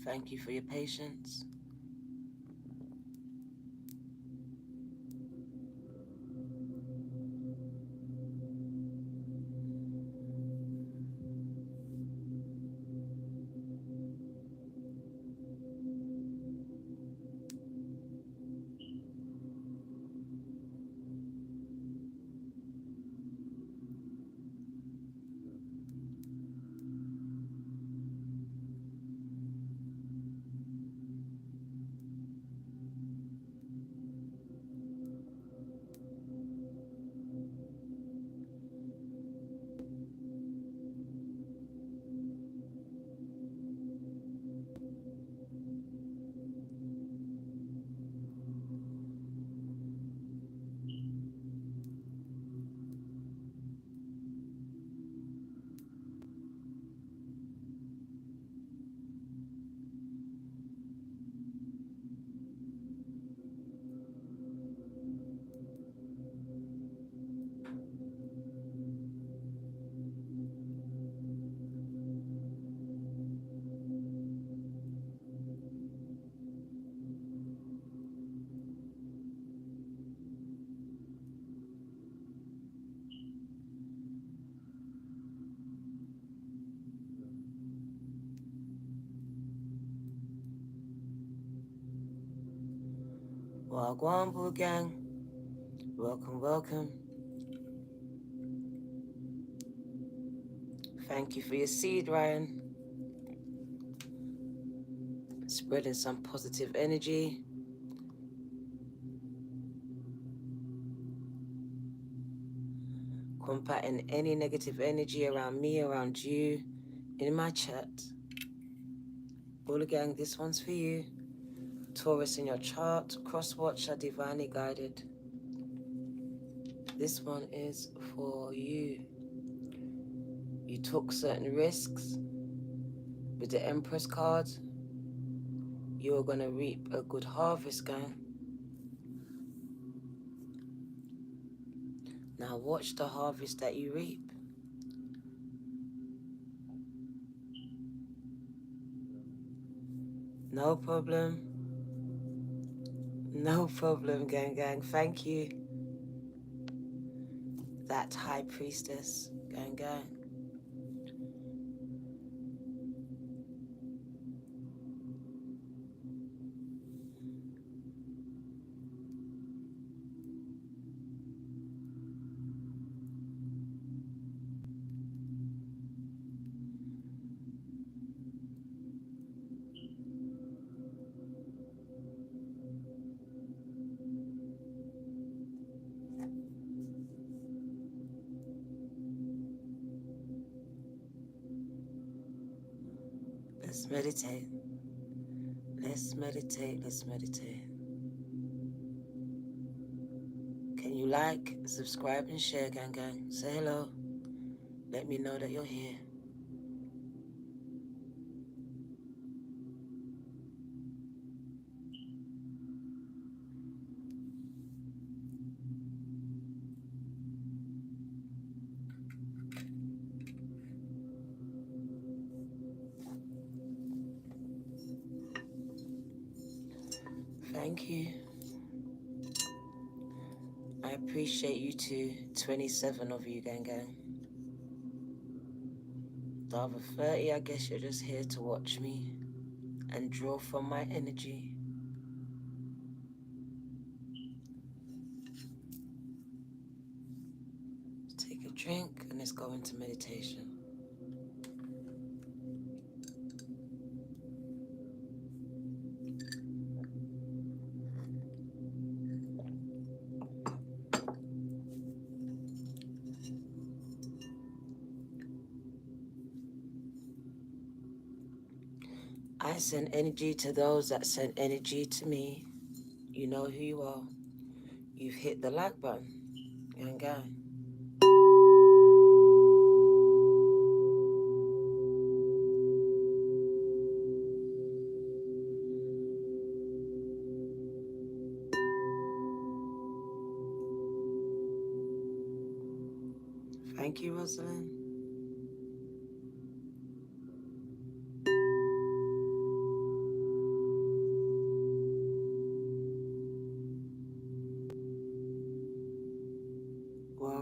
Thank you for your patience. Wagwan Boo Gang, welcome, welcome. Thank you for your seed, Ryan. Spreading some positive energy. Combating any negative energy around me, around you, in my chat. Bula Gang, this one's for you. Taurus in your chart, cross-watcher, divinely guided. This one is for you. You took certain risks with the Empress card. You're going to reap a good harvest, gang. Now watch the harvest that you reap. No problem. No problem, gang, gang. Thank you. That High Priestess, gang, gang. Let's meditate. Let's meditate. Let's meditate. Can you like, subscribe, and share, gang, gang? Say hello. Let me know that you're here. Thank you. I appreciate you too. 27 of you, gang, gang. The other 30, I guess you're just here to watch me and draw from my energy. Take a drink and let's go into meditation. I send energy to those that send energy to me. You know who you are. You've hit the like button. Gang, gang. Thank you, Rosalind.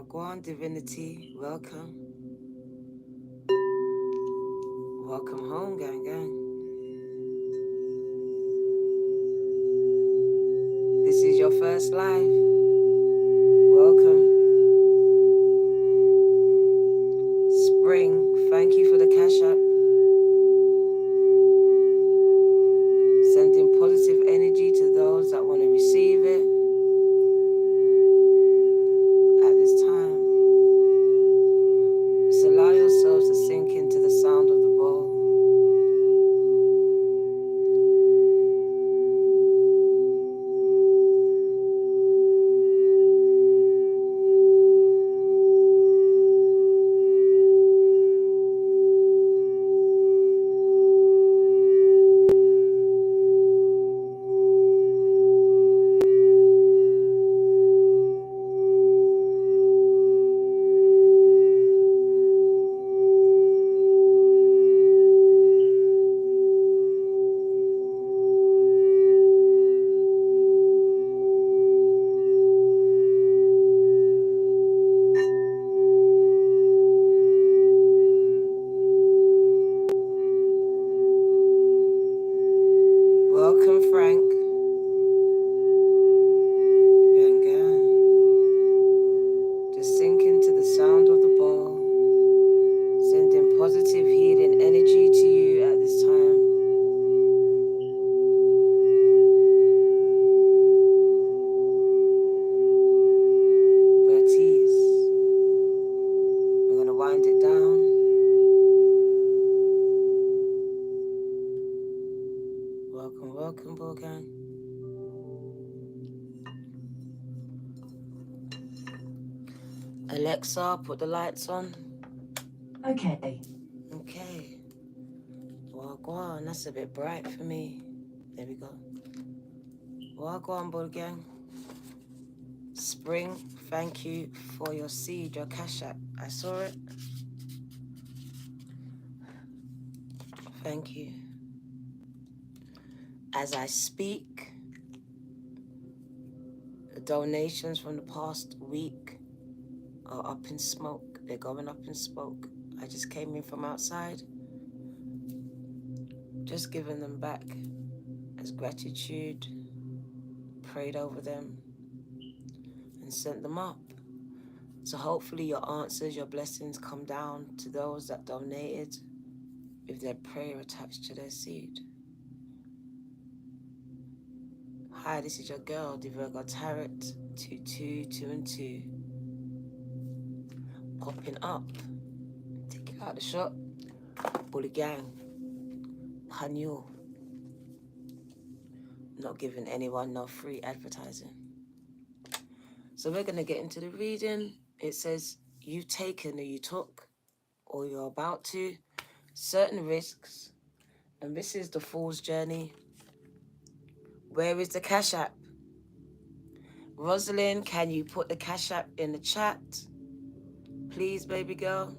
Wagwan divinity, welcome. Welcome home, gang, gang. This is your first live. Welcome. Spring, thank you for the Cashapp. Sending positive energy to those that want to receive it at this time. Just allow yourselves to sink into the sound of the bowl. Welcome, Frank. Gang, gang. Just sink into the sound of the bowl. Sending positive healing energy to you at this time. Bertice. We're going to wind it down. Welcome, welcome, Bull Gang. Alexa, put the lights on. Okay. Okay. Wagwan, that's a bit bright for me. There we go. Wagwan, Bull Gang. Spring, thank you for your seed, your Cashapp. I saw it. Thank you. As I speak, the donations from the past week are up in smoke. They're going up in smoke. I just came in from outside, just giving them back as gratitude, prayed over them, and sent them up. So hopefully your answers, your blessings come down to those that donated with their prayer attached to their seed. Hi, this is your girl, DVIRGOTAROT2222. Popping up. Take it out the shop. Bully gang. Hanyo. Not giving anyone no free advertising. So we're going to get into the reading. It says, you've taken or you took or you're about to certain risks. And this is the Fool's Journey. Where is the Cashapp? Rosalind, can you put the Cashapp in the chat? Please, baby girl.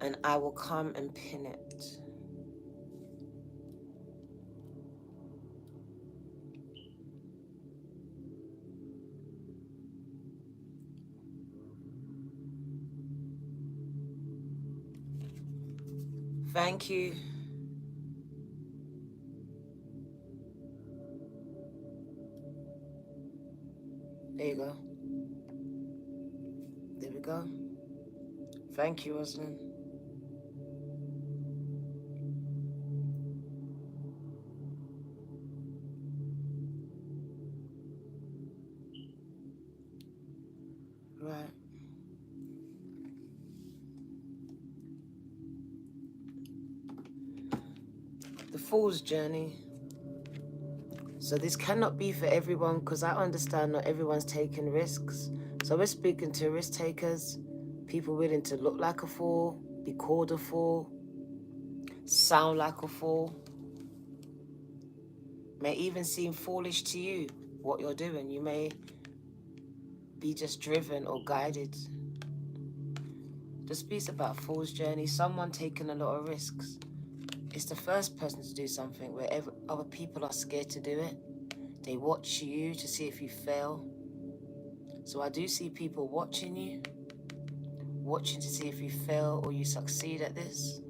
And I will come and pin it. Thank you. There you go. There we go. Thank you, Rosalind. Right. The Fool's Journey. So this cannot be for everyone because I understand not everyone's taking risks. So we're speaking to risk takers, people willing to look like a fool, be called a fool, sound like a fool. May even seem foolish to you what you're doing. You may be just driven or guided. This piece about Fool's Journey, someone taking a lot of risks. It's the first person to do something where other people are scared to do it. They watch you to see if you fail. So I do see people watching you, watching to see if you fail or you succeed at this.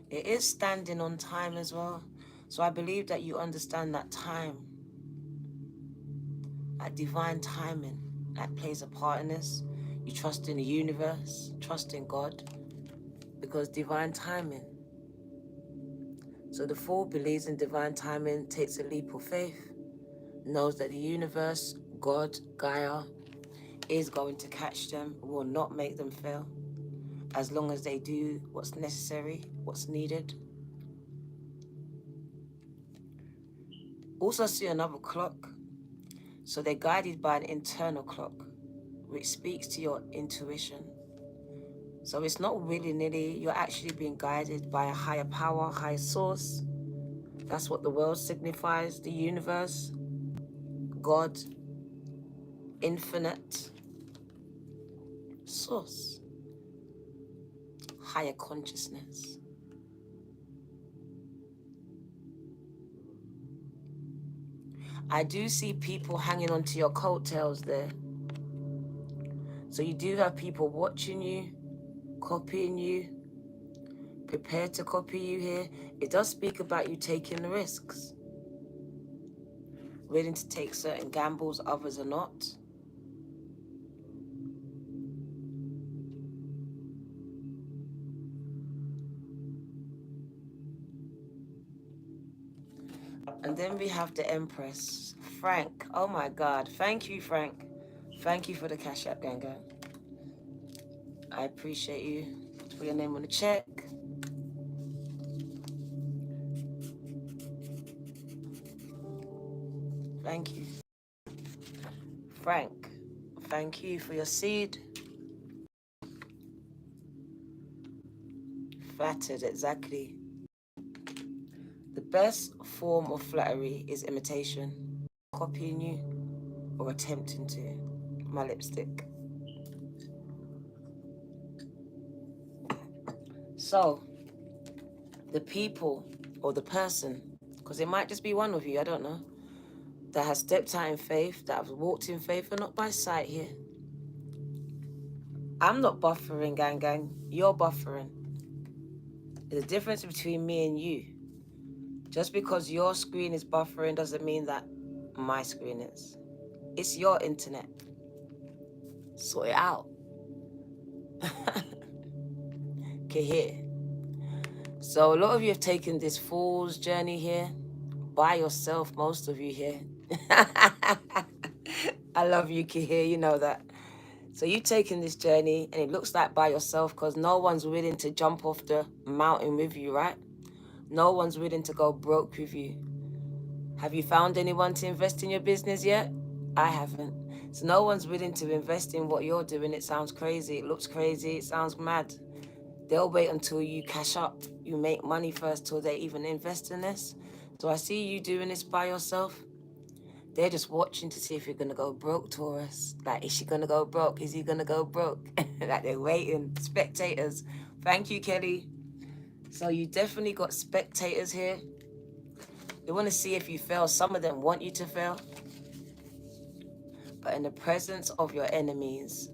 It is standing on time as well. So I believe that you understand that time, that divine timing, that plays a part in this. You trust in the universe, trust in God, because divine timing. So the fool believes in divine timing, takes a leap of faith, knows that the universe, God, Gaia, is going to catch them, will not make them fail, as long as they do what's necessary, what's needed. Also see another clock. So they're guided by an internal clock, which speaks to your intuition. So it's not willy-nilly, you're actually being guided by a higher power, higher source. That's what the world signifies, the universe, God, infinite source, higher consciousness. I do see people hanging onto your coattails there. So you do have people watching you, copying you, prepared to copy you here. It does speak about you taking the risks, willing to take certain gambles, others are not. And then we have the Empress, Frank. Oh my God. Thank you, Frank. Thank you for the Cashapp, gang. I appreciate you. Put your name on the check. Thank you. Frank, thank you for your seed. Flattered, exactly. The best form of flattery is imitation. Copying you or attempting to. My lipstick. So, the people or the person, because it might just be one of you, I don't know, that has stepped out in faith, that has walked in faith, and not by sight here. I'm not buffering, gang. You're buffering. There's a difference between me and you. Just because your screen is buffering doesn't mean that my screen is. It's your internet. Sort it out. Okay, here. So a lot of you have taken this fool's journey here by yourself, most of you here. I love you, Kihir, you know that. So you've taken this journey and it looks like by yourself because no one's willing to jump off the mountain with you, right? No one's willing to go broke with you. Have you found anyone to invest in your business yet? I haven't. So no one's willing to invest in what you're doing. It sounds crazy. It looks crazy. It sounds mad. They'll wait until you cash up. You make money first till they even invest in this. So I see you doing this by yourself. They're just watching to see if you're going to go broke, Taurus. Like, is she going to go broke? Is he going to go broke? Like, they're waiting. Spectators. Thank you, Kelly. So you definitely got spectators here. They want to see if you fail. Some of them want you to fail. But in the presence of your enemies,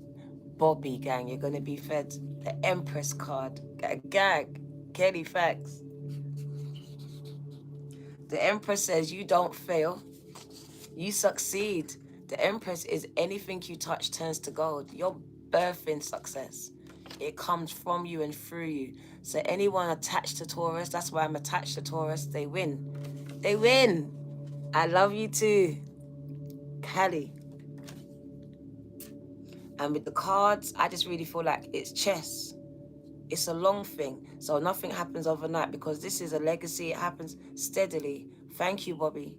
Bobby, gang, you're going to be fed the Empress card. Gag. Kelly, facts. The Empress says you don't fail. You succeed. The Empress is anything you touch turns to gold. You're birthing success. It comes from you and through you. So anyone attached to Taurus, that's why I'm attached to Taurus, they win. They win. I love you too, Callie. And with the cards, I just really feel like it's chess. It's a long thing. So nothing happens overnight because this is a legacy. It happens steadily. Thank you, Bobby.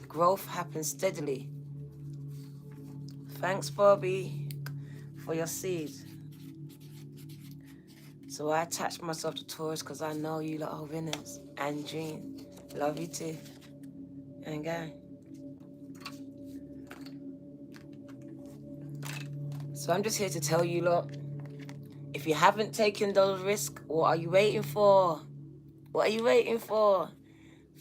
Growth happens steadily. Thanks, Bobby, for your seed. So I attach myself to Taurus because I know you lot are winners. And Dream, love you too. And gang. So I'm just here to tell you, lot, if you haven't taken those risks, what are you waiting for? What are you waiting for?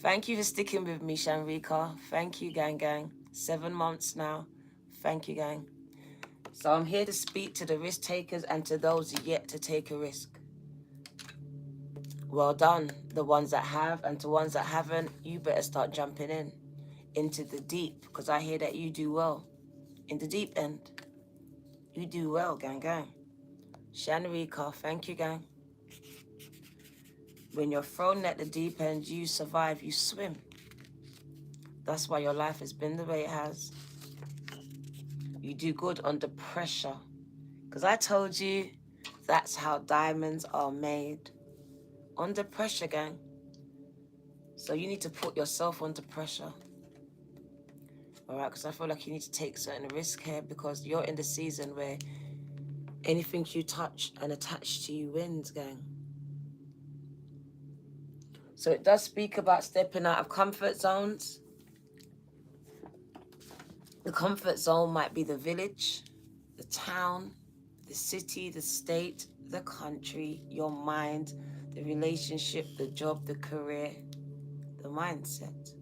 Thank you for sticking with me, Shanrika. Thank you, gang, gang. 7 months now. Thank you, gang. So I'm here to speak to the risk takers and to those yet to take a risk. Well done, the ones that have, and to ones that haven't, you better start jumping into the deep, because I hear that you do well. In the deep end, you do well, gang, gang. Shanrika, thank you, gang. When you're thrown at the deep end, you survive, you swim. That's why your life has been the way it has. You do good under pressure. Because I told you, that's how diamonds are made. Under pressure, gang. So you need to put yourself under pressure. All right, because I feel like you need to take certain risk here, because you're in the season where anything you touch and attach to you wins, gang. So it does speak about stepping out of comfort zones. The comfort zone might be the village, the town, the city, the state, the country, your mind, the relationship, the job, the career, the mindset.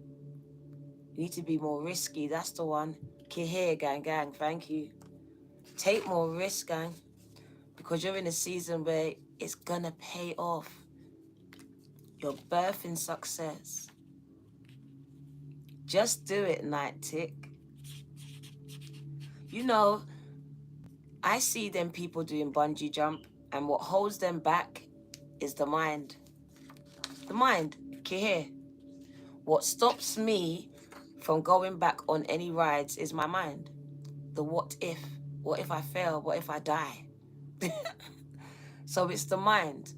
You need to be more risky. That's the one. Kihere, gang, gang. Thank you. Take more risk, gang, because you're in a season where it's gonna pay off. You're birthing success. Just do it, Night Tick. You know, I see them people doing bungee jump, and what holds them back is the mind. The mind, Kihere. What stops me from going back on any rides is my mind. The what if. What if I fail? What if I die? So it's the mind.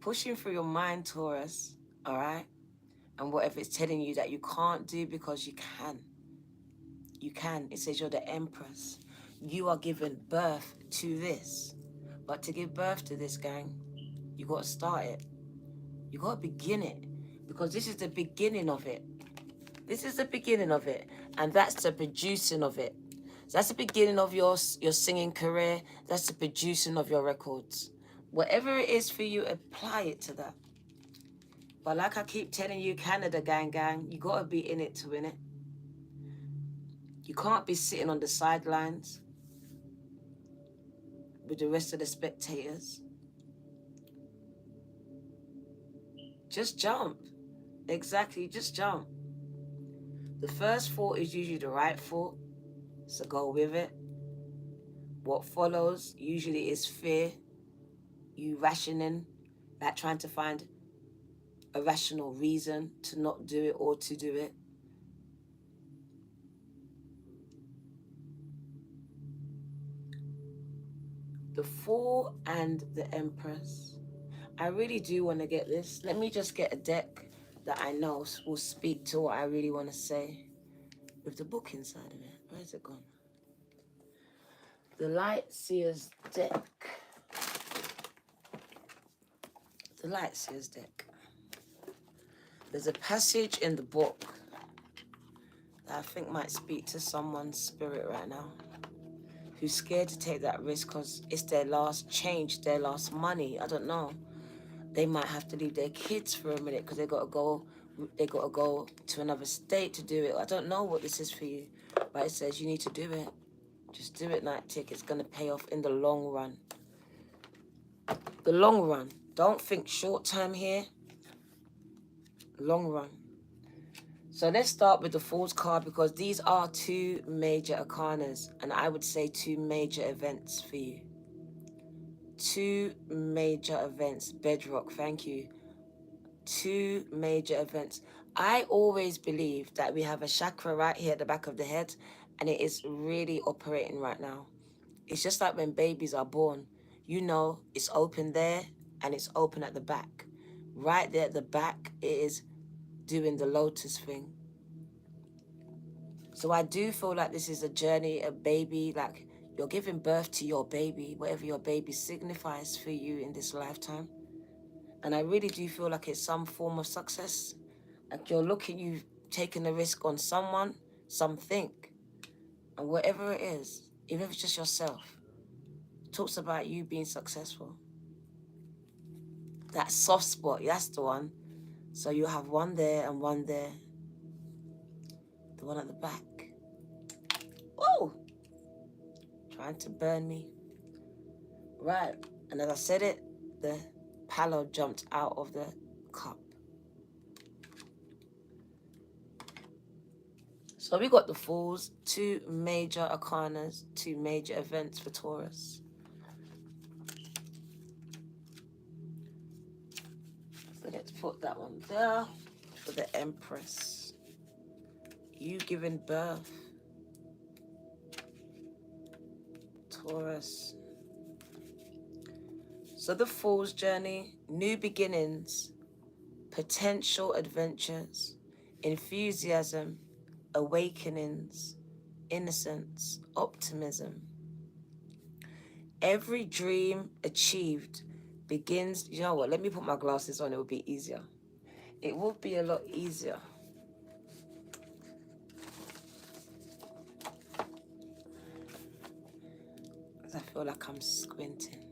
Pushing through your mind, Taurus, all right? And whatever it's telling you that you can't do, because you can. You can. It says you're the empress. You are giving birth to this. But to give birth to this, gang, you got to start it. You got to begin it, because this is the beginning of it. This is the beginning of it, and that's the producing of it. So that's the beginning of your singing career. That's the producing of your records. Whatever it is for you, apply it to that. But like I keep telling you, Canada, gang, gang, you got to be in it to win it. You can't be sitting on the sidelines with the rest of the spectators. Just jump. Exactly, just jump. The first thought is usually the right thought, so go with it. What follows usually is fear, you rationing, like trying to find a rational reason to not do it or to do it. The Fool and the Empress. I really do want to get this. Let me just get a deck that I know will speak to what I really want to say with the book inside of it. Where's it gone? The Light Seer's deck. The Light Seer's deck. There's a passage in the book that I think might speak to someone's spirit right now, who's scared to take that risk because it's their last change, their last money. I don't know. They might have to leave their kids for a minute because they got to go to another state to do it. I don't know what this is for you, but it says you need to do it. Just do it, Night Tick. It's going to pay off in the long run. The long run. Don't think short term here. Long run. So let's start with the Fool's card, because these are two major arcanas, and I would say two major events for you. Two major events. Bedrock, thank you. Two major events. I always believe that we have a chakra right here at the back of the head, and it is really operating right now. It's just like when babies are born. You know, it's open there and it's open at the back. Right there at the back, it is doing the lotus thing. So I do feel like this is a journey, a baby, like you're giving birth to your baby, whatever your baby signifies for you in this lifetime. And I really do feel like it's some form of success. Like you've taken a risk on someone, something, and whatever it is, even if it's just yourself. It talks about you being successful. That soft spot, that's the one. So you have one there and one there. The one at the back. Oh! Trying to burn me. Right. And as I said it, the palo jumped out of the cup. So we got the Fools, 2 major arcanas, 2 major events for Taurus. So let's put that one there for the Empress. You giving birth, Taurus. So the Fool's journey, new beginnings, potential adventures, enthusiasm, awakenings, innocence, optimism. Every dream achieved begins, you know what, let me put my glasses on, it will be easier. It would be a lot easier. Because I feel like I'm squinting.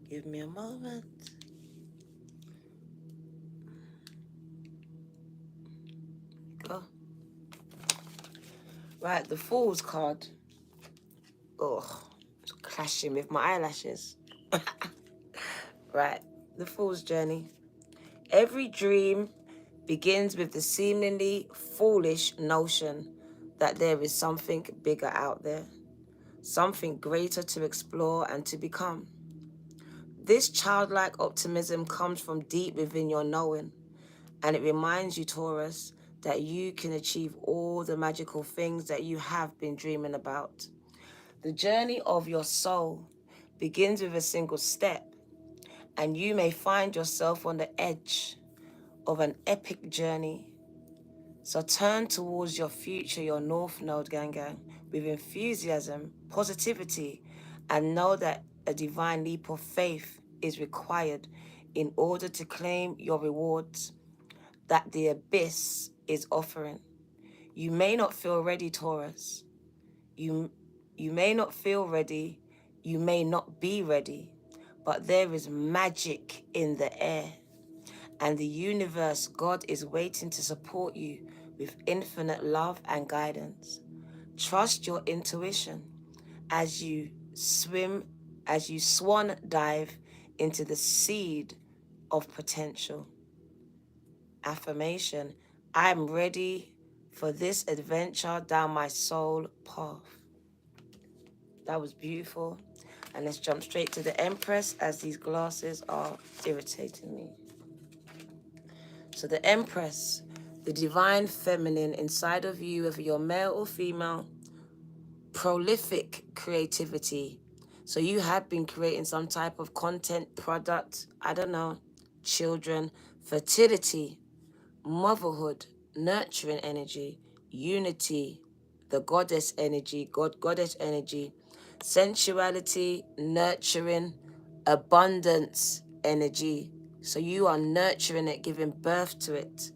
Give me a moment. Go. Right, the Fool's card. Ugh, it's clashing with my eyelashes. Right, the Fool's journey. Every dream begins with the seemingly foolish notion that there is something bigger out there, something greater to explore and to become. This childlike optimism comes from deep within your knowing, and it reminds you, Taurus, that you can achieve all the magical things that you have been dreaming about. The journey of your soul begins with a single step, and you may find yourself on the edge of an epic journey. So turn towards your future, your North Node, gang, with enthusiasm, positivity, and know that a divine leap of faith is required in order to claim your rewards that the abyss is offering. You may not feel ready, Taurus. You may not feel ready. You may not be ready. But there is magic in the air. And the universe, God, is waiting to support you with infinite love and guidance. Trust your intuition as you swan dive into the seed of potential. Affirmation: I'm ready for this adventure down my soul path. That was beautiful. And let's jump straight to the Empress, as these glasses are irritating me. So the Empress, the divine feminine inside of you, whether you're male or female, prolific creativity. So you have been creating some type of content, product, I don't know, children, fertility, motherhood, nurturing energy, unity, the goddess energy, goddess energy, sensuality, nurturing, abundance energy. So you are nurturing it, giving birth to it.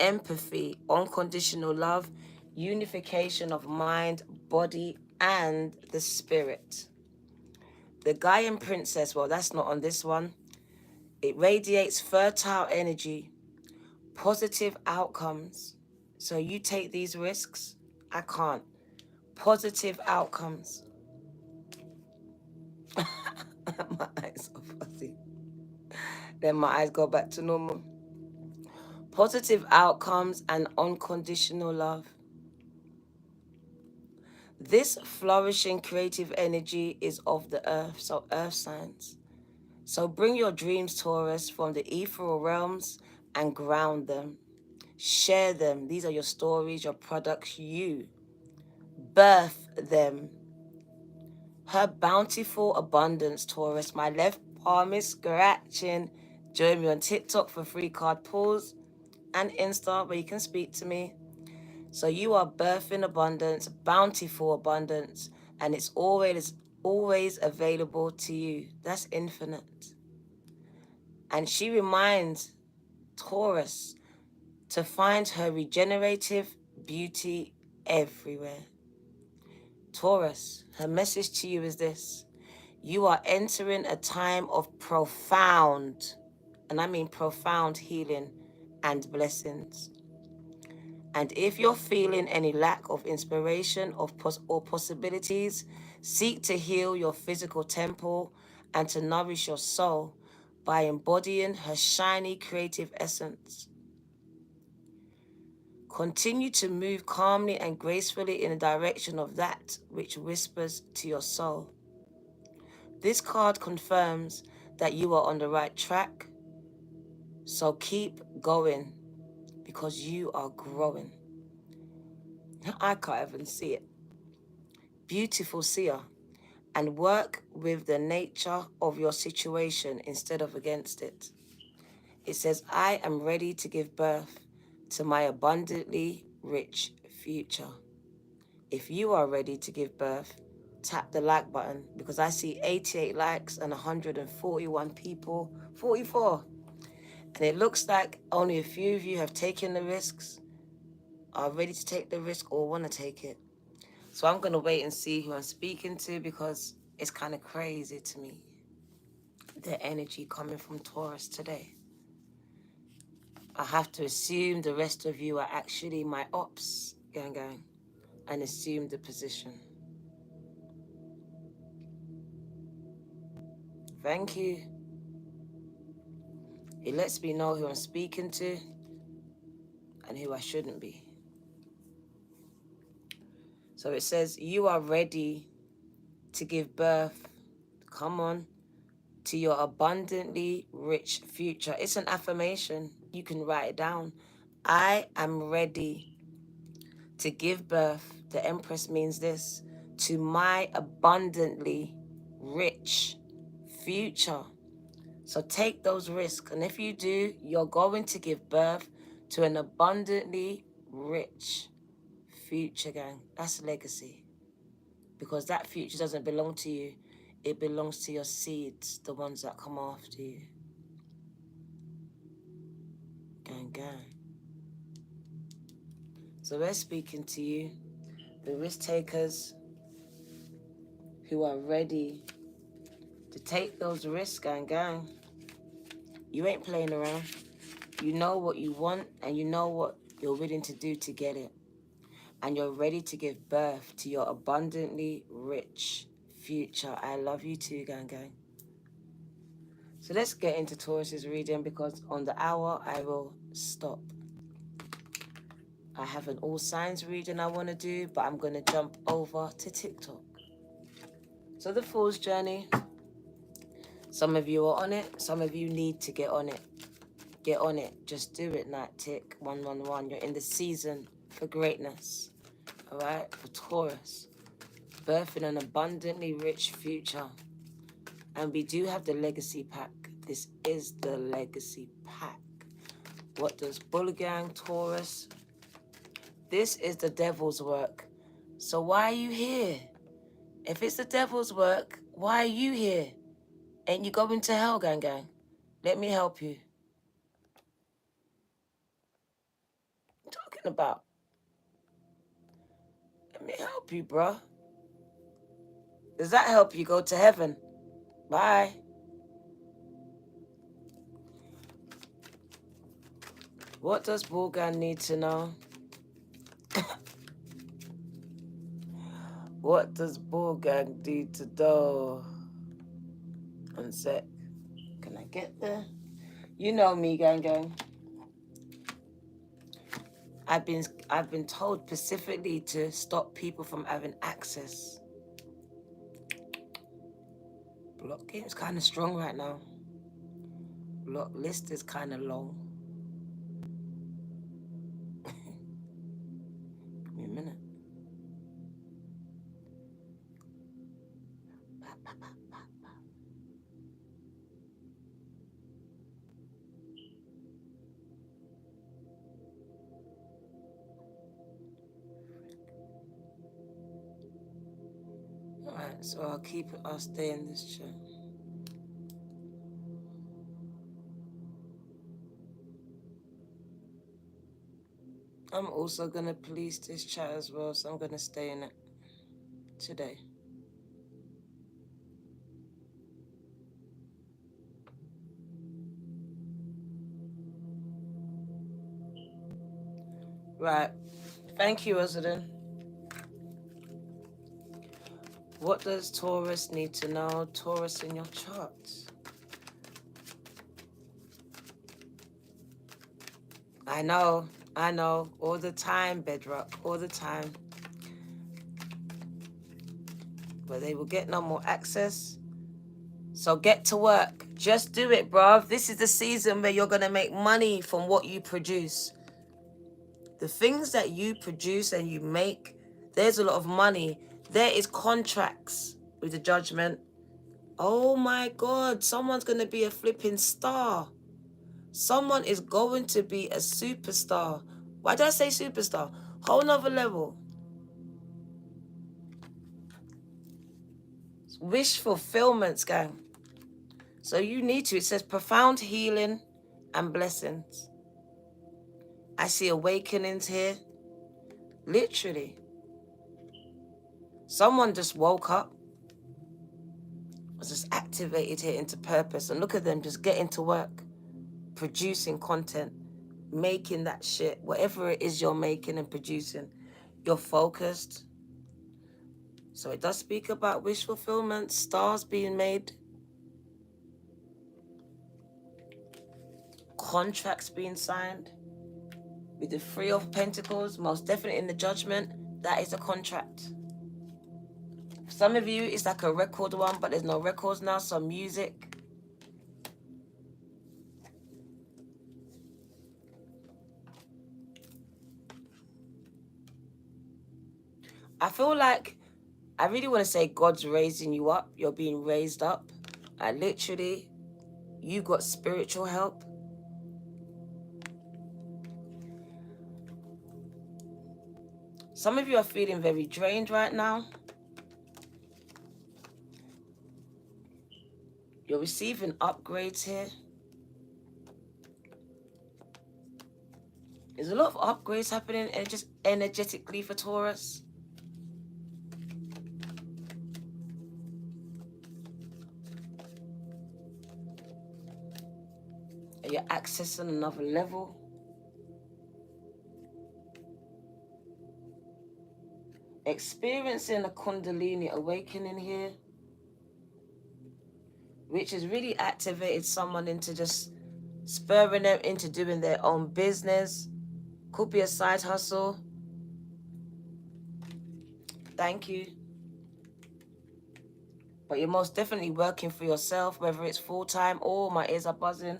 Empathy, unconditional love, unification of mind, body, and the spirit. The Gaian princess, well, that's not on this one. It radiates fertile energy, positive outcomes. So you take these risks. I can't. Positive outcomes. My eyes are fuzzy. Then my eyes go back to normal. Positive outcomes and unconditional love. This flourishing creative energy is of the earth, so earth signs. So bring your dreams, Taurus, from the ethereal realms and ground them. Share them. These are your stories, your products. You birth them. Her bountiful abundance, Taurus. My left palm is scratching. Join me on TikTok for free card pulls and Insta where you can speak to me. So you are birthing abundance, bountiful abundance, and it's always available to you. That's infinite. And she reminds Taurus to find her regenerative beauty everywhere. Taurus, her message to you is this. You are entering a time of profound, and I mean profound healing and blessings. And if you're feeling any lack of inspiration or possibilities, seek to heal your physical temple and to nourish your soul by embodying her shiny creative essence. Continue to move calmly and gracefully in the direction of that which whispers to your soul. This card confirms that you are on the right track, so keep going because you are growing. I can't even see it. Beautiful seer, and work with the nature of your situation instead of against it. It says, I am ready to give birth to my abundantly rich future. If you are ready to give birth, tap the like button because I see 88 likes and 141 people, 44. And it looks like only a few of you have taken the risks, are ready to take the risk or want to take it. So I'm going to wait and see who I'm speaking to because it's kind of crazy to me, the energy coming from Taurus today. I have to assume the rest of you are actually my ops, gang, and assume the position. Thank you. It lets me know who I'm speaking to and who I shouldn't be. So it says, you are ready to give birth, come on, to your abundantly rich future. It's an affirmation. You can write it down. I am ready to give birth. The Empress means this, to my abundantly rich future. So take those risks. And if you do, you're going to give birth to an abundantly rich future, gang. That's legacy. Because that future doesn't belong to you. It belongs to your seeds, the ones that come after you. Gang. So we're speaking to you, the risk takers who are ready to take those risks, gang. You ain't playing around. You know what you want and you know what you're willing to do to get it. And you're ready to give birth to your abundantly rich future. I love you too, gang. So let's get into Taurus's reading because on the hour I will stop. I have an all signs reading I want to do, but I'm going to jump over to TikTok. So the Fool's Journey. Some of you are on it. Some of you need to get on it. Get on it. Just do it, Night Tick 111. You're in the season for greatness. All right? For Taurus. Birthing an abundantly rich future. And we do have the legacy pack. This is the legacy pack. What does Bulligang, Taurus? This is the devil's work. So why are you here? If it's the devil's work, why are you here? Ain't you going to hell, gang? Let me help you. What are you talking about? Let me help you, bruh. Does that help you go to heaven? Bye. What does Bulgan need to know? What does Bulgan need to know? One sec. Can I get there? You know me, gang. I've been told specifically to stop people from having access. Block game's kind of strong right now. Block list is kind of long. Give me a minute. Alright, so I'll stay in this chat. I'm also going to police this chat as well, so I'm going to stay in it today. Right. Thank you, Resident. What does Taurus need to know? Taurus in your charts. I know, all the time, Bedrock, all the time. But they will get no more access. So get to work. Just do it, bruv. This is the season where you're going to make money from what you produce. The things that you produce and you make, there's a lot of money. There is contracts with the judgment. Oh my God, someone's going to be a flipping star. Someone is going to be a superstar. Why did I say superstar? Whole nother level. Wish fulfillments, gang. So you need to. It says profound healing and blessings. I see awakenings here. Literally. Someone just woke up. Was just activated here into purpose. And look at them just getting to work. Producing content. Making that shit. Whatever it is you're making and producing. You're focused. So it does speak about wish fulfillment. Stars being made. Contracts being signed. With the Three of Pentacles, most definitely in the judgment, that is a contract. For some of you, it's like a record one, but there's no records now, so music. I feel like, I really want to say God's raising you up. You're being raised up. Literally, you got spiritual help. Some of you are feeling very drained right now. You're receiving upgrades here. There's a lot of upgrades happening just energetically for Taurus. And you're accessing another level. Experiencing a Kundalini awakening here, which has really activated someone into just spurring them into doing their own business. Could be a side hustle. Thank you. But you're most definitely working for yourself, whether it's full-time or my ears are buzzing.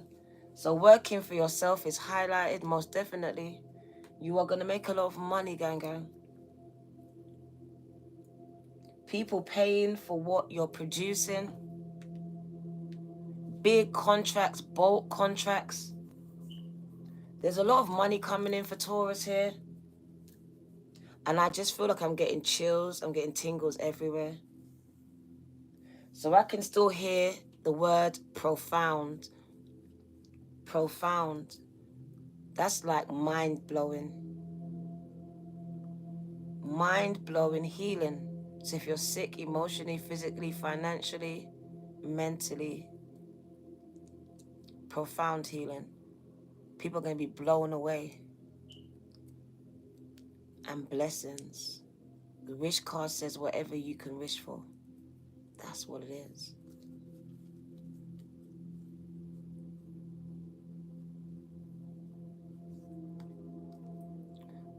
So working for yourself is highlighted, most definitely. You are going to make a lot of money, gang. People paying for what you're producing. Big contracts, bulk contracts. There's a lot of money coming in for Taurus here. And I just feel like I'm getting chills. I'm getting tingles everywhere. So I can still hear the word profound. Profound. That's like mind-blowing. Mind-blowing healing. So if you're sick emotionally, physically, financially, mentally, profound healing. People are going to be blown away. And blessings. The wish card says whatever you can wish for. That's what it is.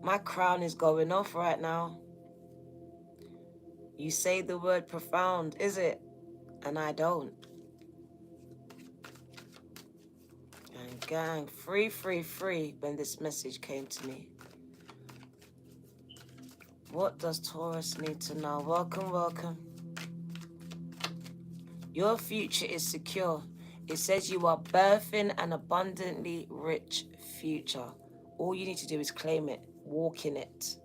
My crown is going off right now. You say the word profound, is it? And I don't. And gang, free when this message came to me. What does Taurus need to know? Welcome. Your future is secure. It says you are birthing an abundantly rich future. All you need to do is claim it, walk in it,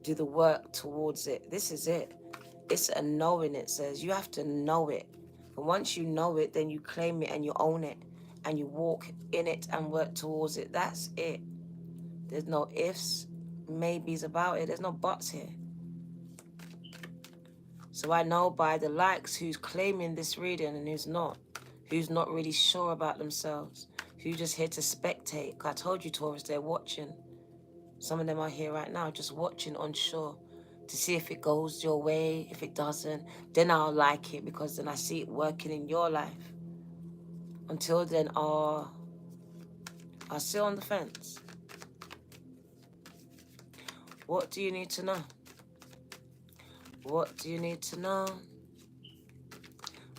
do the work towards it. This is it. It's a knowing, it says. You have to know it. But once you know it, then you claim it and you own it. And you walk in it and work towards it. That's it. There's no ifs, maybes about it. There's no buts here. So I know by the likes who's claiming this reading and who's not really sure about themselves, who's just here to spectate. I told you, Taurus, they're watching. Some of them are here right now just watching, unsure, to see if it goes your way. If it doesn't, then I'll like it, because then I see it working in your life. Until then, I'll sit on the fence. What do you need to know? What do you need to know?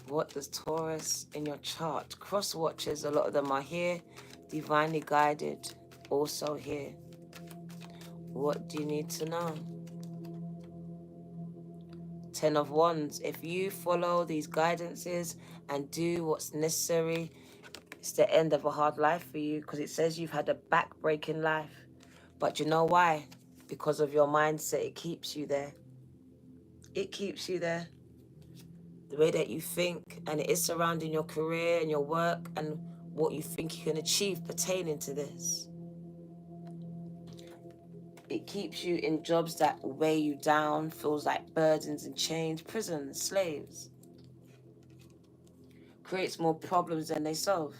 What does Taurus in your chart? Cross watchers, a lot of them are here. Divinely guided, also here. What do you need to know? 10 of Wands. If you follow these guidances and do what's necessary, it's the end of a hard life for you, because it says you've had a back-breaking life. But you know why? Because of your mindset, it keeps you there. It keeps you there. The way that you think, and it is surrounding your career and your work and what you think you can achieve pertaining to this. It keeps you in jobs that weigh you down, feels like burdens and chains, prisons, slaves. Creates more problems than they solve.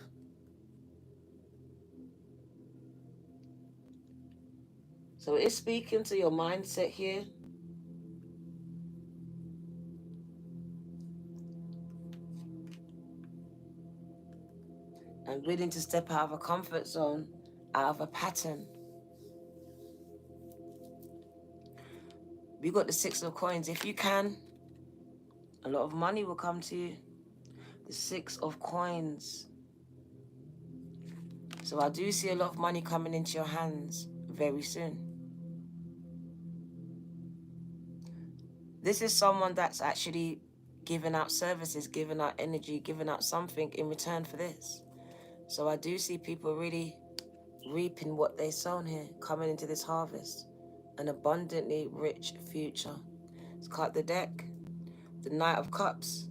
So it's speaking to your mindset here. And willing to step out of a comfort zone, out of a pattern. We got the 6 of coins. If you can, a lot of money will come to you. The 6 of coins. So I do see a lot of money coming into your hands very soon. This is someone that's actually giving out services, giving out energy, giving out something in return for this. So I do see people really reaping what they sown here, coming into this harvest. An abundantly rich future. Let's cut the deck. The Knight of Cups.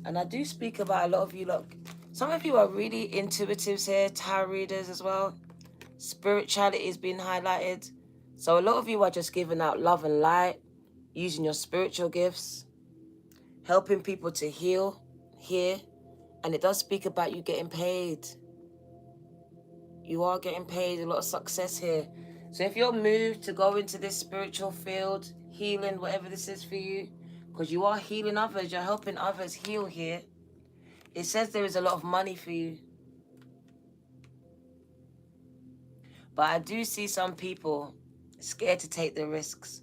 And I do speak about a lot of you, look, some of you are really intuitives here, tarot readers as well. Spirituality is being highlighted. So a lot of you are just giving out love and light, using your spiritual gifts, helping people to heal here. And it does speak about you getting paid. You are getting paid, a lot of success here. So if you're moved to go into this spiritual field, healing, whatever this is for you, because you are healing others, you're helping others heal here. It says there is a lot of money for you. But I do see some people scared to take the risks.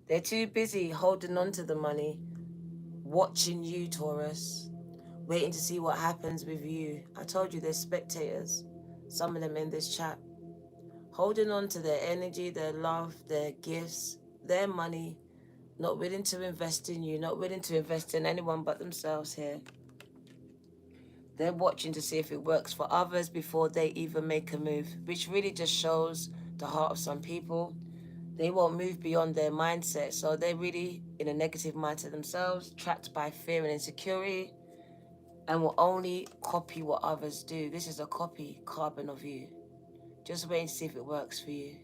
They're too busy holding on to the money, watching you, Taurus, waiting to see what happens with you. I told you there's spectators, some of them in this chat, holding on to their energy, their love, their gifts, their money, not willing to invest in you, not willing to invest in anyone but themselves here. They're watching to see if it works for others before they even make a move, which really just shows the heart of some people. They won't move beyond their mindset, so they're really in a negative mindset themselves, trapped by fear and insecurity, and will only copy what others do. This is a copy carbon of you. Just waiting to see if it works for you.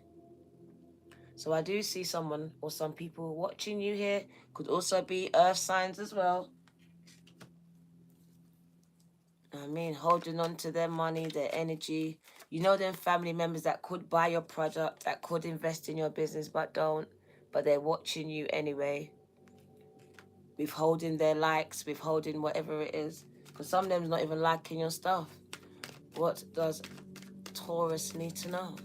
So I do see someone or some people watching you here. Could also be earth signs as well. I mean, holding on to their money, their energy. You know them family members that could buy your product, that could invest in your business, but don't. But they're watching you anyway. Withholding their likes, withholding whatever it is. Because some of them's not even liking your stuff. What does Taurus need to know?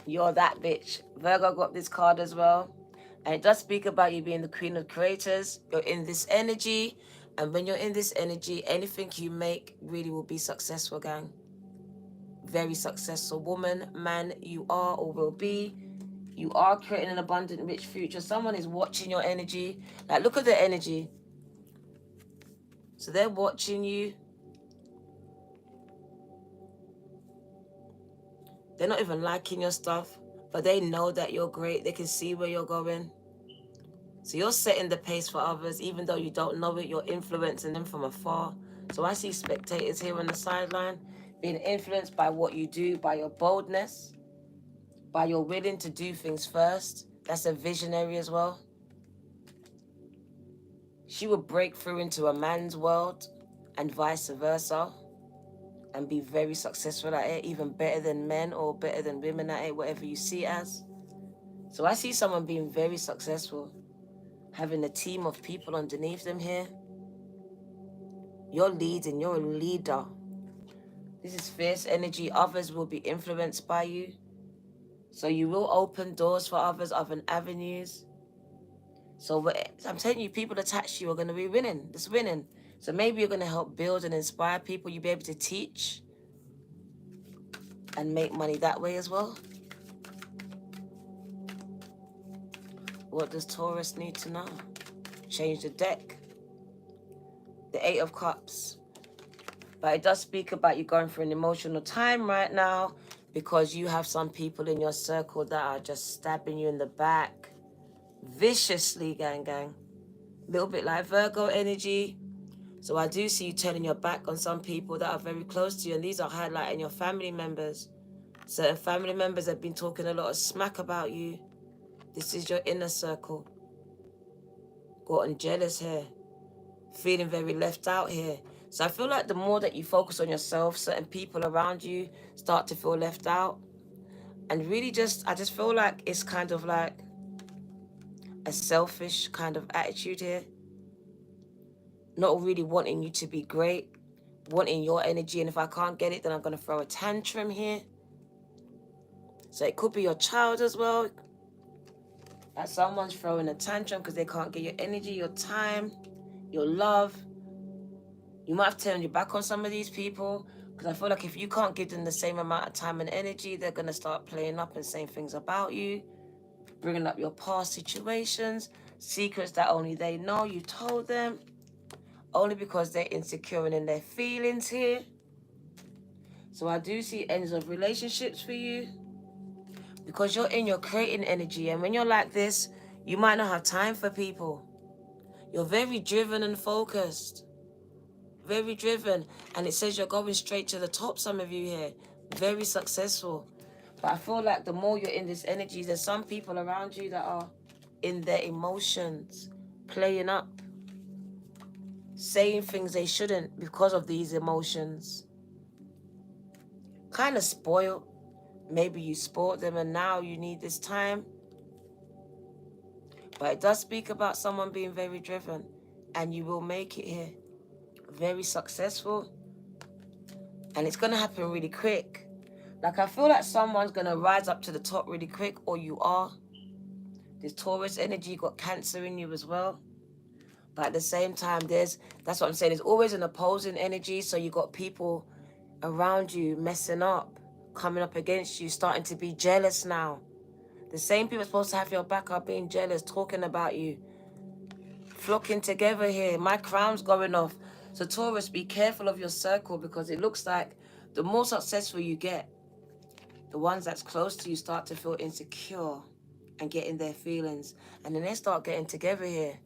You're that bitch. Virgo got this card as well. And it does speak about you being the queen of creators. You're in this energy. And when you're in this energy, anything you make really will be successful, gang. Very successful woman, man, you are or will be. You are creating an abundant, rich future. Someone is watching your energy. Like, look at the energy. So they're watching you. They're not even liking your stuff, but they know that you're great. They can see where you're going. So you're setting the pace for others, even though you don't know it. You're influencing them from afar. So I see spectators here on the sideline being influenced by what you do, by your boldness, by your willing to do things first. That's a visionary as well. She will break through into a man's world and vice versa and be very successful at it, even better than men or better than women at it, whatever you see it as. So I see someone being very successful, having a team of people underneath them here. You're leading, you're a leader. This is fierce energy. Others will be influenced by you. So you will open doors for others, other avenues. So I'm telling you, people attached to you are going to be winning. It's winning. So maybe you're going to help build and inspire people. You'll be able to teach and make money that way as well. What does Taurus need to know? Change the deck. The Eight of Cups. But it does speak about you going through an emotional time right now because you have some people in your circle that are just stabbing you in the back. Viciously, gang. A little bit like Virgo energy. So I do see you turning your back on some people that are very close to you. And these are highlighting your family members. Certain family members have been talking a lot of smack about you. This is your inner circle. Gotten jealous here. Feeling very left out here. So I feel like the more that you focus on yourself, certain people around you start to feel left out. And really I just feel like it's kind of like a selfish kind of attitude here. Not really wanting you to be great, wanting your energy. And if I can't get it, then I'm going to throw a tantrum here. So it could be your child as well. That someone's throwing a tantrum because they can't get your energy, your time, your love. You might have turned your back on some of these people because I feel like if you can't give them the same amount of time and energy, they're going to start playing up and saying things about you, bringing up your past situations, secrets that only they know you told them, only because they're insecure and in their feelings here. So I do see ends of relationships for you because you're in your creating energy. And when you're like this, you might not have time for people. You're very driven and focused. Very driven. And it says you're going straight to the top, some of you here. Very successful. But I feel like the more you're in this energy, there's some people around you that are in their emotions, playing up, saying things they shouldn't because of these emotions. Kind of spoiled. Maybe you spoiled them and now you need this time. But it does speak about someone being very driven. And you will make it here. Very successful. And it's going to happen really quick. Like, I feel like someone's going to rise up to the top really quick, or you are. This Taurus energy, got Cancer in you as well. But at the same time, that's what I'm saying. There's always an opposing energy. So you got people around you messing up, coming up against you, starting to be jealous now. The same people supposed to have your back are being jealous, talking about you. Flocking together here. My crown's going off. So Taurus, be careful of your circle because it looks like the more successful you get, the ones that's close to you start to feel insecure and get in their feelings. And then they start getting together here.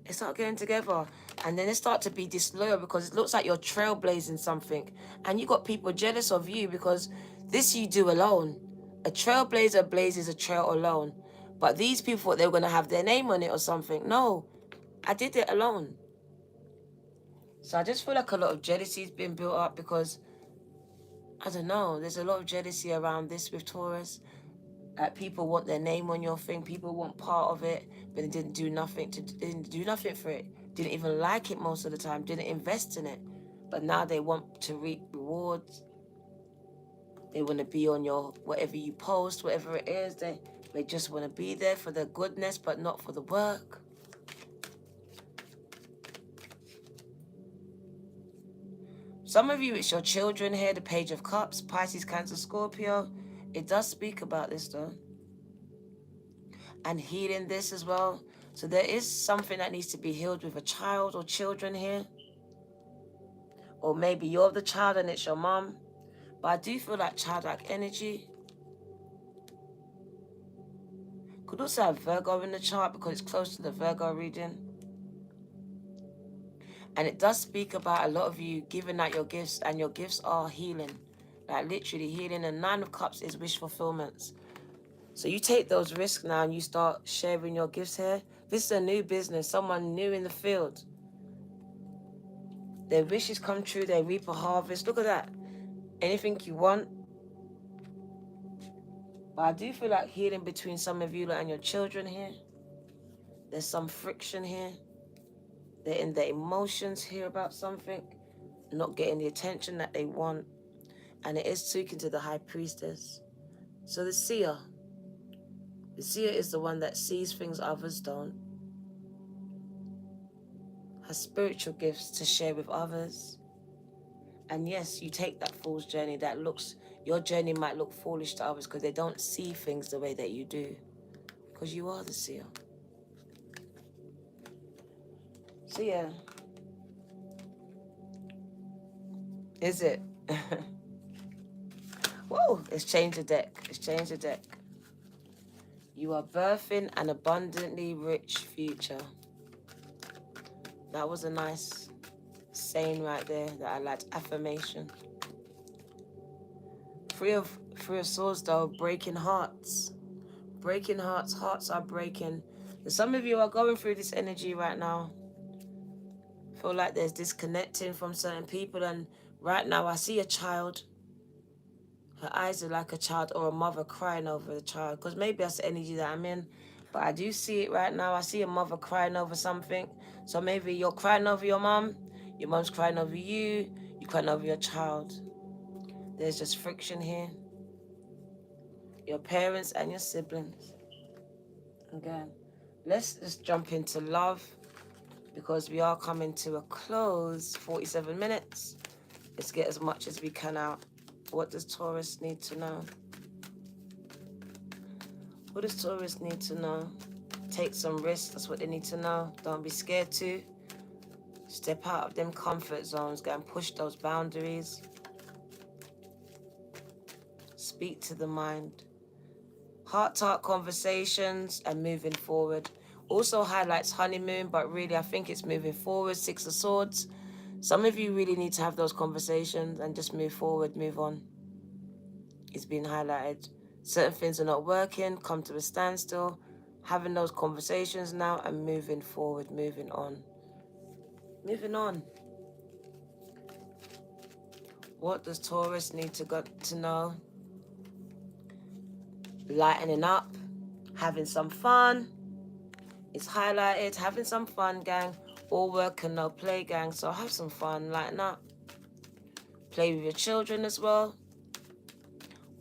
They start getting together. And then they start to be disloyal because it looks like you're trailblazing something. And you got people jealous of you because this you do alone. A trailblazer blazes a trail alone. But these people thought they were going to have their name on it or something. No, I did it alone. So I just feel like a lot of jealousy has been built up because, I don't know, there's a lot of jealousy around this with Taurus. People want their name on your thing. People want part of it, but they didn't do nothing for it. Didn't even like it most of the time. Didn't invest in it. But now they want to reap rewards. They want to be on your, whatever you post, whatever it is. They just want to be there for the goodness, but not for the work. Some of you, it's your children here, the Page of Cups, Pisces, Cancer, Scorpio. It does speak about this, though. And healing this as well. So there is something that needs to be healed with a child or children here. Or maybe you're the child and it's your mom. But I do feel like childlike energy. Could also have Virgo in the chart because it's close to the Virgo region. And it does speak about a lot of you giving out your gifts, and your gifts are healing. Like literally healing. And 9 of Cups is wish fulfillments. So you take those risks now and you start sharing your gifts here. This is a new business, someone new in the field. Their wishes come true, they reap a harvest. Look at that. Anything you want. But I do feel like healing between some of you and your children here. There's some friction here. They're in their emotions here about something, not getting the attention that they want. And it is speaking to the High Priestess. So the seer is the one that sees things others don't. Has spiritual gifts to share with others. And yes, you take that fool's journey that looks, your journey might look foolish to others because they don't see things the way that you do. Because you are the seer. So yeah. Is it? Whoa, let's change the deck. Let's change the deck. You are birthing an abundantly rich future. That was a nice saying right there that I liked. Affirmation. Three of Swords though, breaking hearts. Breaking hearts. Hearts are breaking. And some of you are going through this energy right now. Feel like there's disconnecting from certain people, and right now I see a child. Her eyes are like a child or a mother crying over the child, because maybe that's the energy that I'm in. But I do see it right now. I see a mother crying over something. So maybe you're crying over your mom, your mom's crying over you, you're crying over your child. There's just friction here. Your parents and your siblings. Again, let's just jump into love, because we are coming to a close. 47 minutes. Let's get as much as we can out. What does Taurus need to know? What does Taurus need to know? Take some risks. That's what they need to know. Don't be scared to. Step out of them comfort zones. Go and push those boundaries. Speak to the mind. Heart-to-heart conversations and moving forward. Also highlights honeymoon, but really I think it's moving forward. 6 of Swords. Some of you really need to have those conversations and just move forward, move on. It's been highlighted. Certain things are not working, come to a standstill. Having those conversations now and moving forward, moving on. Moving on. What does Taurus need to know? Lightening up, having some fun. It's highlighted, having some fun, gang. All work and no play, gang. So have some fun, lighten up. Play with your children as well.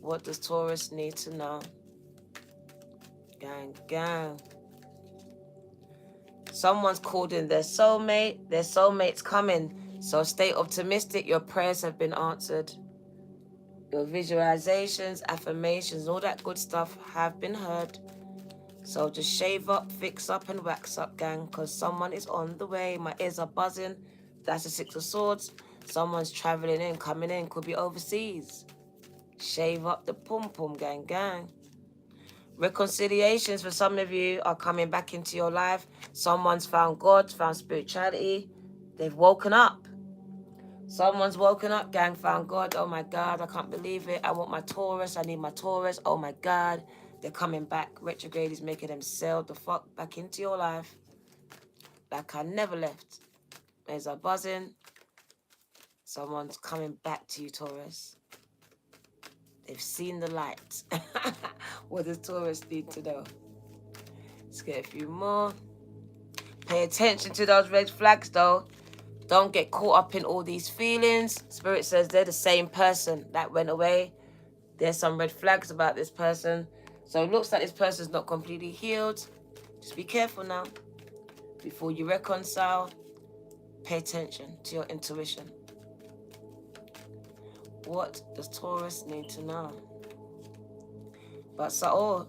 What does Taurus need to know? Gang, gang. Someone's called in their soulmate. Their soulmate's coming. So stay optimistic. Your prayers have been answered. Your visualizations, affirmations, all that good stuff have been heard. So just shave up, fix up, and wax up, gang, because someone is on the way. My ears are buzzing. That's the 6 of Swords. Someone's traveling in, coming in, could be overseas. Shave up the pum-pum, gang, gang. Reconciliations for some of you are coming back into your life. Someone's found God, found spirituality. They've woken up. Someone's woken up, gang, found God. Oh my God, I can't believe it. I want my Taurus. I need my Taurus. Oh my God. They're coming back. Retrograde is making them sail the fuck back into your life. Like I never left. There's a buzzing. Someone's coming back to you, Taurus. They've seen the light. What does Taurus need to know? Let's get a few more. Pay attention to those red flags, though. Don't get caught up in all these feelings. Spirit says they're the same person that went away. There's some red flags about this person. So it looks like this person's not completely healed. Just be careful now. Before you reconcile, pay attention to your intuition. What does Taurus need to know? But Saor,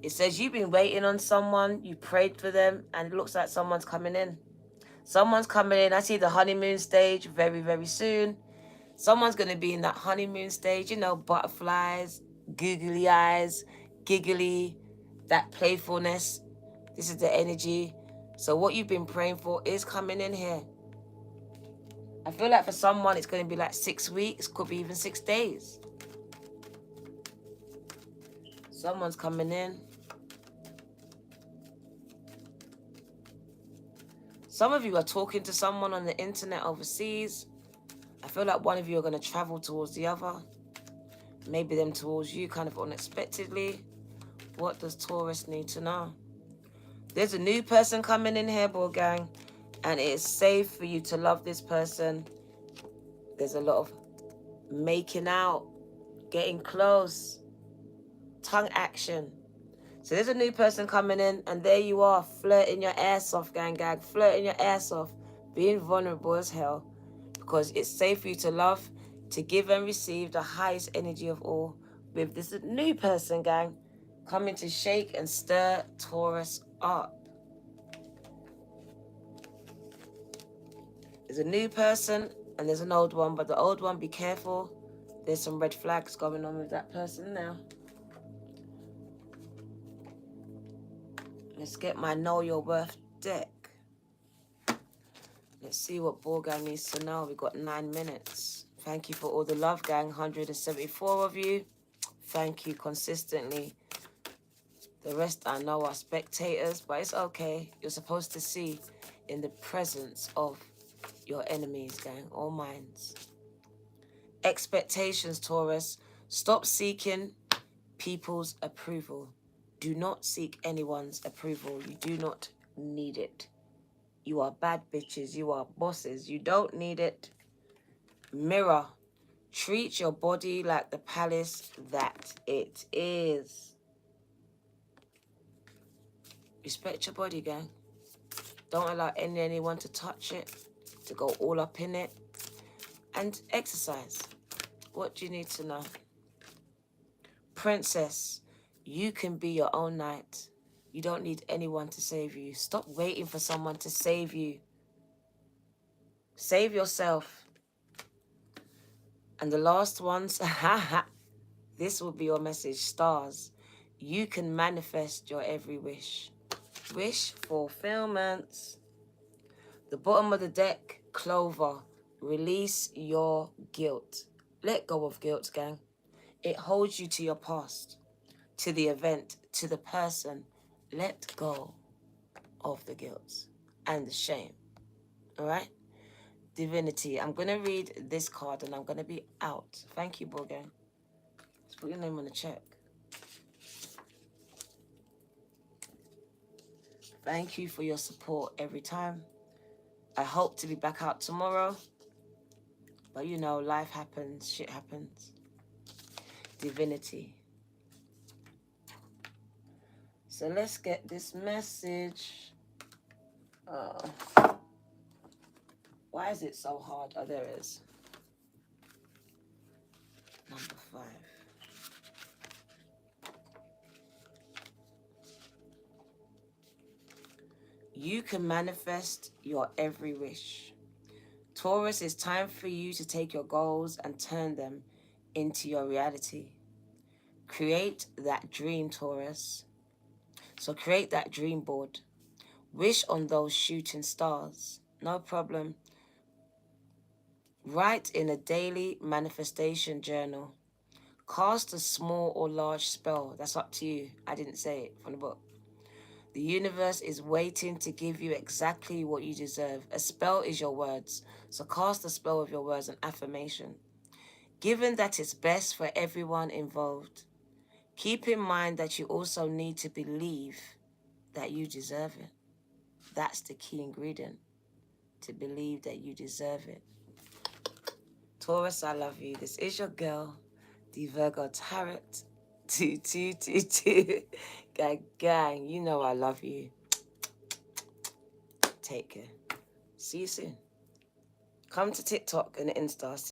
it says you've been waiting on someone, you prayed for them, and it looks like someone's coming in. Someone's coming in. I see the honeymoon stage very, very soon. Someone's going to be in that honeymoon stage, you know, butterflies, googly eyes, giggly, that playfulness. This is the energy. So what you've been praying for is coming in here. I feel like for someone, it's going to be like 6 weeks, could be even 6 days. Someone's coming in. Some of you are talking to someone on the internet overseas. I feel like one of you are going to travel towards the other. Maybe them towards you kind of unexpectedly. What does Taurus need to know? There's a new person coming in here, ball gang. And it is safe for you to love this person. There's a lot of making out, getting close, tongue action. So there's a new person coming in, and there you are, flirting your ass off, gang, flirting your ass off, being vulnerable as hell, because it's safe for you to love, to give and receive the highest energy of all, with this new person, gang, coming to shake and stir Taurus up. There's a new person, and there's an old one, but the old one, be careful. There's some red flags going on with that person now. Let's get my Know Your Worth deck. Let's see what ball gang needs to know. We've got 9 minutes. Thank you for all the love, gang. 174 of you. Thank you consistently. The rest I know are spectators, but it's okay. You're supposed to see in the presence of your enemies, gang, all minds. Expectations, Taurus. Stop seeking people's approval. Do not seek anyone's approval. You do not need it. You are bad bitches. You are bosses. You don't need it. Mirror. Treat your body like the palace that it is. Respect your body, gang. Don't allow anyone to touch it, to go all up in it. And exercise. What do you need to know? Princess, you can be your own knight. You don't need anyone to save you. Stop waiting for someone to save you. Save yourself. And the last ones, this will be your message, stars. You can manifest your every wish. Wish fulfillment. The bottom of the deck, Clover. Release your guilt. Let go of guilt, gang. It holds you to your past, to the event, to the person. Let go of the guilt and the shame. All right? Divinity. I'm going to read this card and I'm going to be out. Thank you, Borgan. Let's put your name on the check. Thank you for your support every time. I hope to be back out tomorrow. But you know, life happens, shit happens. Divinity. So let's get this message. Why is it so hard? Oh, there it is. Number 5. You can manifest your every wish. Taurus, it's time for you to take your goals and turn them into your reality. Create that dream, Taurus. So create that dream board. Wish on those shooting stars. No problem. Write in a daily manifestation journal. Cast a small or large spell. That's up to you. I didn't say it from the book. The universe is waiting to give you exactly what you deserve. A spell is your words. So cast a spell with your words, an affirmation. Given that it's best for everyone involved, keep in mind that you also need to believe that you deserve it. That's the key ingredient. To believe that you deserve it. Taurus, I love you. This is your girl, the Virgo Tarot 2222. Gang, you know I love you. Take care. See you soon. Come to TikTok and Insta.